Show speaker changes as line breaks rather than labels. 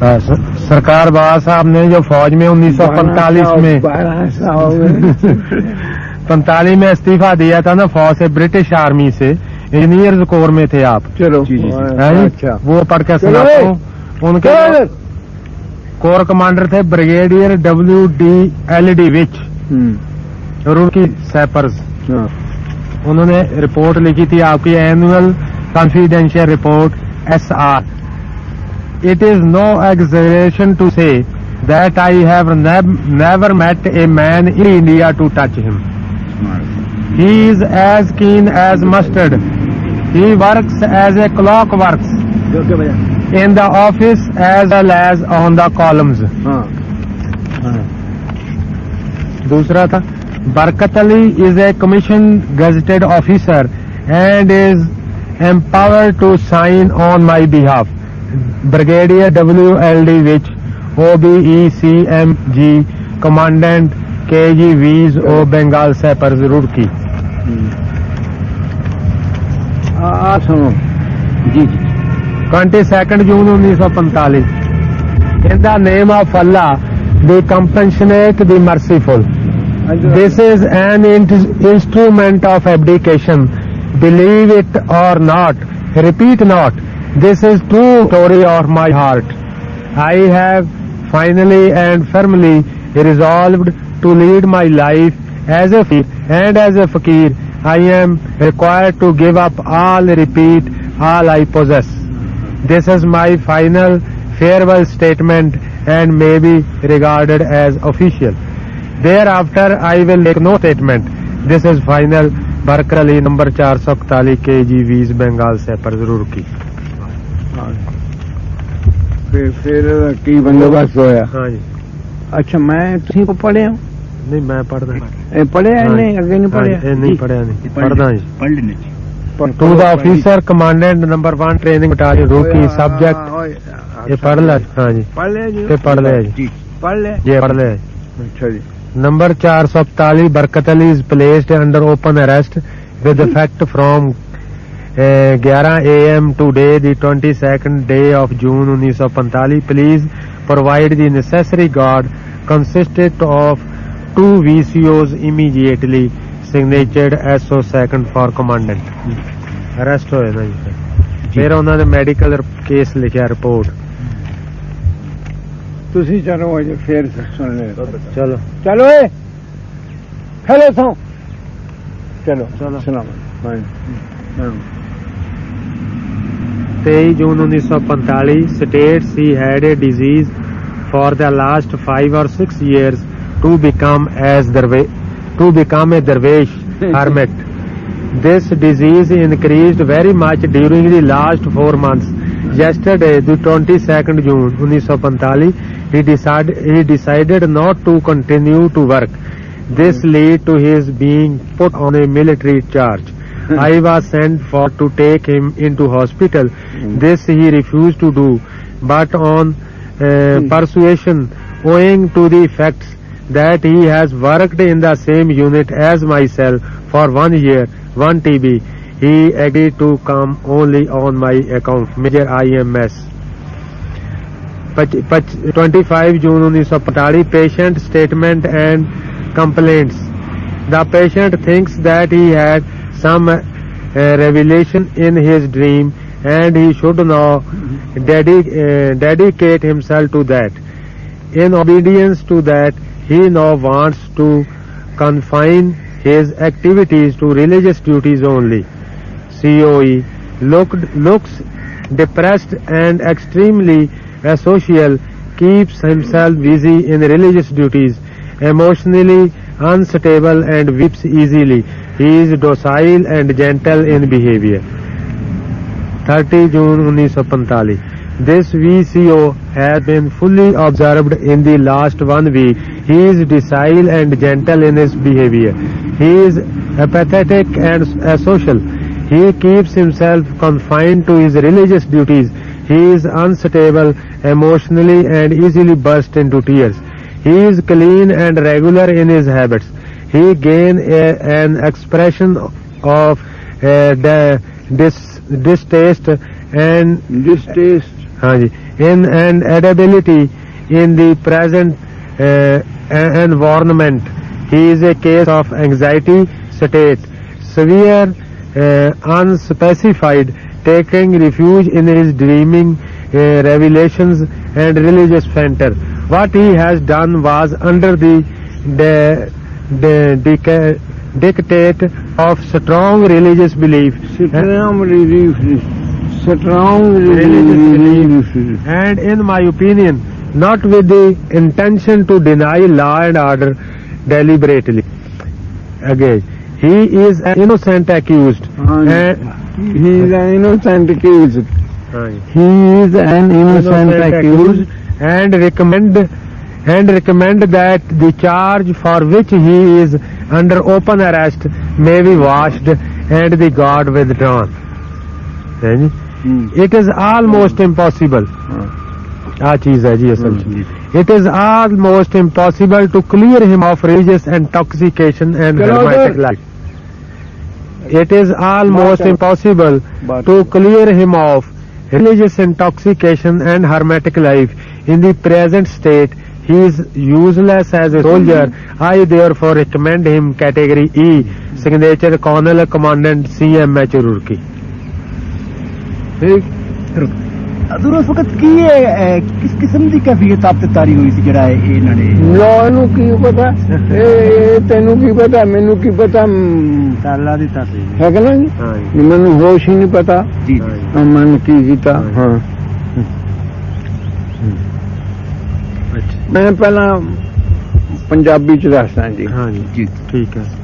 सरकार बाबा साहब ने जो फौज में 1945 में 45 में इस्तीफा दिया था ना फौज से, ब्रिटिश आर्मी से, इंजीनियर्स कोर में थे आप।
चलो
अच्छा, वो पढ़ के सुनाता हूँ। उनके कोर कमांडर थे ब्रिगेडियर WD विच, रुड़की सैपर्स। उन्होंने रिपोर्ट लिखी थी आपकी annual confidential report SR। It is no exaggeration to say that I have never met a man in India to touch him. He is as keen as mustard. He works as a clockwork in the office as well as on the columns. दूसरा था, Barkat Ali is a commissioned gazetted officer and is empowered to sign on my behalf. Brigadier WLD Wich, OBECMG, Commandant KGVs O Bengal Sappers, Roorkee.
सुनो जी।
22 June 1945. In the name of Allah, the compassionate, the merciful. This is an instrument of abdication. Believe it or not, repeat not. This is true story of my heart. I have finally and firmly resolved to lead my life as a fakir, and as a fakir I am required to give up all, repeat, all I possess. This is my final farewell statement and may be regarded as official. Thereafter I will make no statement. This is final. Barkat Ali, number 441 KGVs, Bengal Sappers, Roorkee.
फिर की बंदोबस्त होया?
हाँ जी।
अच्छा, मैं तुम को पढ़े हूँ?
नहीं, मैं पढ़दा।
पढ़े नहीं, अगे नहीं पढ़े?
नहीं पढ़िया नहीं, पढ़दा जी।
पढ़ लेने।
To the officer commandant number 1 training battalion रोकी सब्जेक्ट। ये पढ़ ले? हाँ जी,
पढ़ ले जी।
पढ़ ले जी,
पढ़ ले,
ये पढ़ ले।
अच्छा जी।
Number 441 Barkat Ali is placed under open arrest with effect from 11 AM today, the 22nd day of June 1945. Please provide the necessary guard consisted of 2 VCOs immediately. Signatured SO second for commandant. Arrest ਹੋਏ ਨਾ ਜੀ। ਫਿਰ ਉਹਨਾਂ ਨੇ medical case ਲਿਖਿਆ report.
ਤੁਸੀਂ ਚਲੋ ਅੱਜ ਫੇਰ ਸੁਣ ਲੈ।
ਚਲੋ
ਚਲੋ ਏ हेलो सो चलो
चलो
सलाम।
23 June 1945 states he had a disease for the last 5 or 6 years to become a dervish hermit. This disease increased very much during the last 4 months. Yesterday, the 22nd June 1945, he decided not to continue to work. This led to his being put on a military charge. I was sent for to take him into hospital. This he refused to do, but on persuasion, owing to the facts that he has worked in the same unit as myself for 1 year, 1 TB, he agreed to come only on my account. Major IMS. 25 June 1945, patient statement and complaints. The patient thinks that he had some revelation in his dream and he should now dedicate himself to that. In obedience to that, he now wants to confine his activities to religious duties only. COE looks depressed and extremely asocial, keeps himself busy in religious duties, emotionally unstable and weeps easily. He is docile and gentle in behavior. 30 June 1945. This VCO has been fully observed in the last 1 week. He is docile and gentle in his behavior. He is apathetic and asocial. He keeps himself confined to his religious duties. He is unstable emotionally and easily bursts into tears. He is clean and regular in his habits. He gains an expression of distaste and हाँ जी, in and adaptability in the present environment. He is a case of anxiety state, severe, unspecified, taking refuge in his dreaming, revelations and religious fantasy. What he has done was under the dictate of strong religious belief
strong
religious
belief.
and in my opinion not with the intention to deny law and order deliberately. Again, he is an innocent accused and
He is an innocent accused. He is an innocent accused.
and recommend that the charge for which he is under open arrest may be washed and the guard withdrawn. हैं जी? It is almost impossible. आ चीज है जी असल में. It is almost impossible to clear him of religious intoxication and hermetic life. It is almost impossible to clear him of religious intoxication and hermetic life. In the present state, he is useless as a soldier. I therefore recommend him category E, signature Colonel Commandant CMH Roorkee.
Adoor उस वक्त की किस किस्म की कैफियत आप ते तारी हुई सी जड़ा इन्हां ने
लॉ ਨੂੰ ਕੀ ਪਤਾ ਇਹ ਤੈਨੂੰ ਕੀ ਪਤਾ ਮੈਨੂੰ ਕੀ ਪਤਾ
ताला दिता सी
ਹੈ ਕਿ ਨਾ
हाँ जी.
ਮੈਨੂੰ ਹੋਸ਼ ਹੀ ਨਹੀਂ ਪਤਾ
जी
ਮਨ ਕੀ ਕੀਤਾ ਹਾਂ
अच्छा.
ਮੈਂ ਪਹਿਲਾਂ ਪੰਜਾਬੀ ਚ ਦੱਸਦਾ ਜੀ
हाँ जी,
जी
ठीक है.